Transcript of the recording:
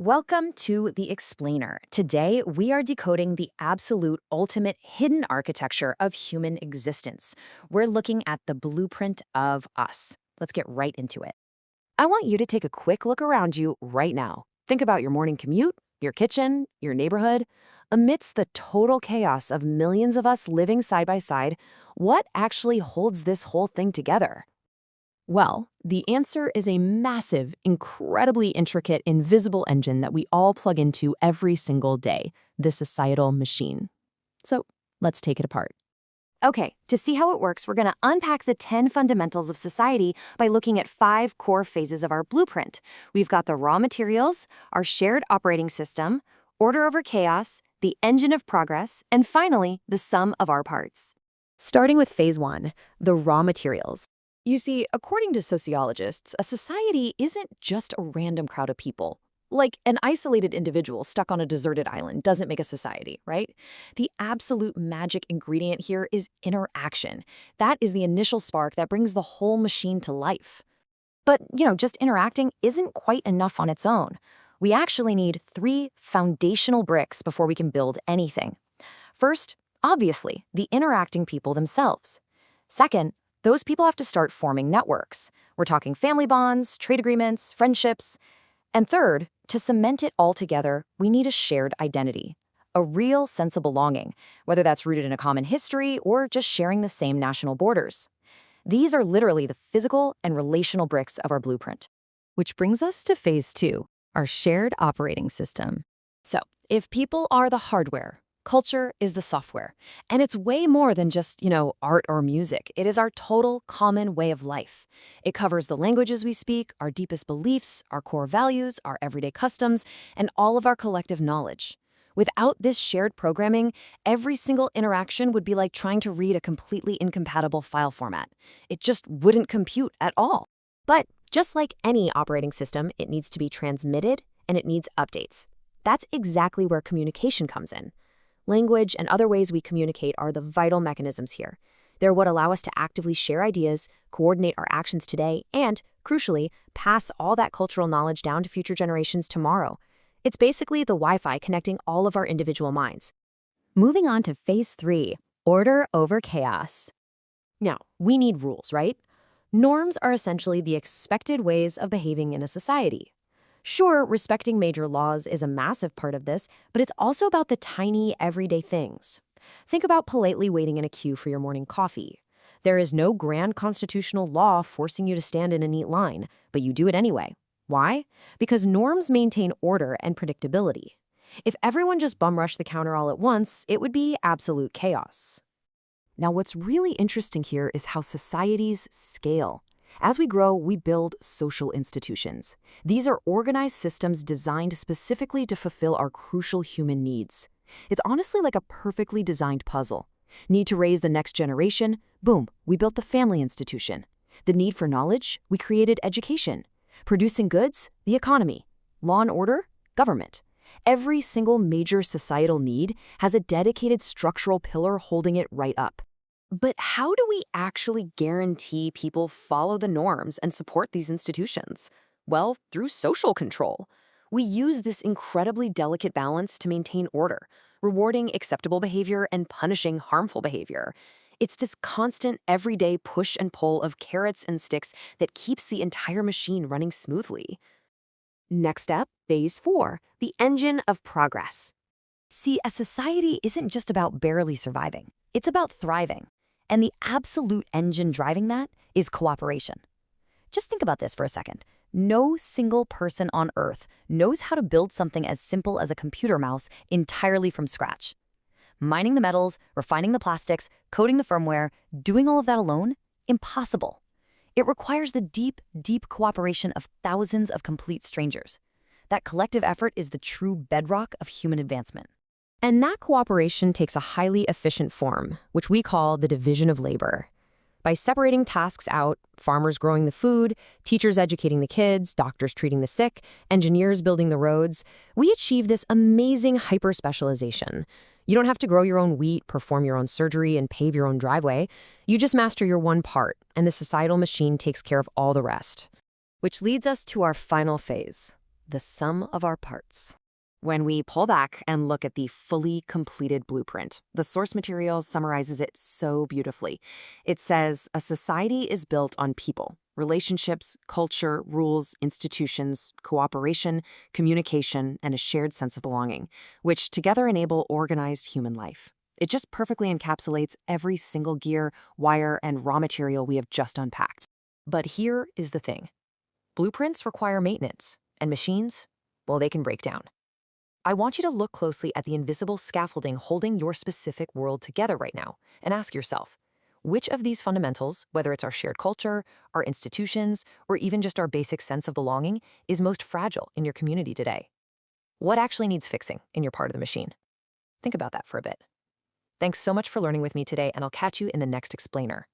Welcome to The Explainer. Today, we are decoding the absolute ultimate hidden architecture of human existence. We're looking at the blueprint of us. Let's get right into it. I want you to take a quick look around you right now. Think about your morning commute, your kitchen, your neighborhood. Amidst the total chaos of millions of us living side by side, what actually holds this whole thing together? Well, the answer is a massive, incredibly intricate, invisible engine that we all plug into every single day, the societal machine. So let's take it apart. Okay, to see how it works, we're going to unpack the 10 fundamentals of society by looking at 5 core phases of our blueprint. We've got the raw materials, our shared operating system, order over chaos, the engine of progress, and finally, the sum of our parts. Starting with phase 1, the raw materials. You see, according to sociologists, a society isn't just a random crowd of people. Like an isolated individual stuck on a deserted island doesn't make a society, right? The absolute magic ingredient here is interaction. That is the initial spark that brings the whole machine to life. But, just interacting isn't quite enough on its own. We actually need 3 foundational bricks before we can build anything. First, obviously, the interacting people themselves. Second, those people have to start forming networks. We're talking family bonds, trade agreements, friendships. And third, to cement it all together, we need a shared identity, a real sense of belonging, whether that's rooted in a common history or just sharing the same national borders. These are literally the physical and relational bricks of our blueprint. Which brings us to phase 2, our shared operating system. So, if people are the hardware, culture is the software. And it's way more than just, art or music. It is our total common way of life. It covers the languages we speak, our deepest beliefs, our core values, our everyday customs, and all of our collective knowledge. Without this shared programming, every single interaction would be like trying to read a completely incompatible file format. It just wouldn't compute at all. But just like any operating system, it needs to be transmitted and it needs updates. That's exactly where communication comes in. Language and other ways we communicate are the vital mechanisms here. They're what allow us to actively share ideas, coordinate our actions today, and, crucially, pass all that cultural knowledge down to future generations tomorrow. It's basically the Wi-Fi connecting all of our individual minds. Moving on to phase 3, order over chaos. Now, we need rules, right? Norms are essentially the expected ways of behaving in a society. Sure, respecting major laws is a massive part of this, but it's also about the tiny, everyday things. Think about politely waiting in a queue for your morning coffee. There is no grand constitutional law forcing you to stand in a neat line, but you do it anyway. Why? Because norms maintain order and predictability. If everyone just bum-rushed the counter all at once, it would be absolute chaos. Now, what's really interesting here is how societies scale. As we grow, we build social institutions. These are organized systems designed specifically to fulfill our crucial human needs. It's honestly like a perfectly designed puzzle. Need to raise the next generation? Boom, we built the family institution. The need for knowledge? We created education. Producing goods? The economy. Law and order? Government. Every single major societal need has a dedicated structural pillar holding it right up. But how do we actually guarantee people follow the norms and support these institutions? Well, through social control. We use this incredibly delicate balance to maintain order, rewarding acceptable behavior and punishing harmful behavior. It's this constant, everyday push and pull of carrots and sticks that keeps the entire machine running smoothly. Next step, phase 4, the engine of progress. See, a society isn't just about barely surviving. It's about thriving. And the absolute engine driving that is cooperation. Just think about this for a second. No single person on Earth knows how to build something as simple as a computer mouse entirely from scratch. Mining the metals, refining the plastics, coding the firmware, doing all of that alone? Impossible. It requires the deep, deep cooperation of thousands of complete strangers. That collective effort is the true bedrock of human advancement. And that cooperation takes a highly efficient form, which we call the division of labor. By separating tasks out, farmers growing the food, teachers educating the kids, doctors treating the sick, engineers building the roads, we achieve this amazing hyper-specialization. You don't have to grow your own wheat, perform your own surgery, and pave your own driveway. You just master your one part, and the societal machine takes care of all the rest. Which leads us to our final phase, the sum of our parts. When we pull back and look at the fully completed blueprint, the source material summarizes it so beautifully. It says a society is built on people, relationships, culture, rules, institutions, cooperation, communication, and a shared sense of belonging, which together enable organized human life. It just perfectly encapsulates every single gear, wire, and raw material we have just unpacked. But here is the thing. Blueprints require maintenance, and machines, well, they can break down. I want you to look closely at the invisible scaffolding holding your specific world together right now and ask yourself, which of these fundamentals, whether it's our shared culture, our institutions, or even just our basic sense of belonging, is most fragile in your community today? What actually needs fixing in your part of the machine? Think about that for a bit. Thanks so much for learning with me today, and I'll catch you in the next explainer.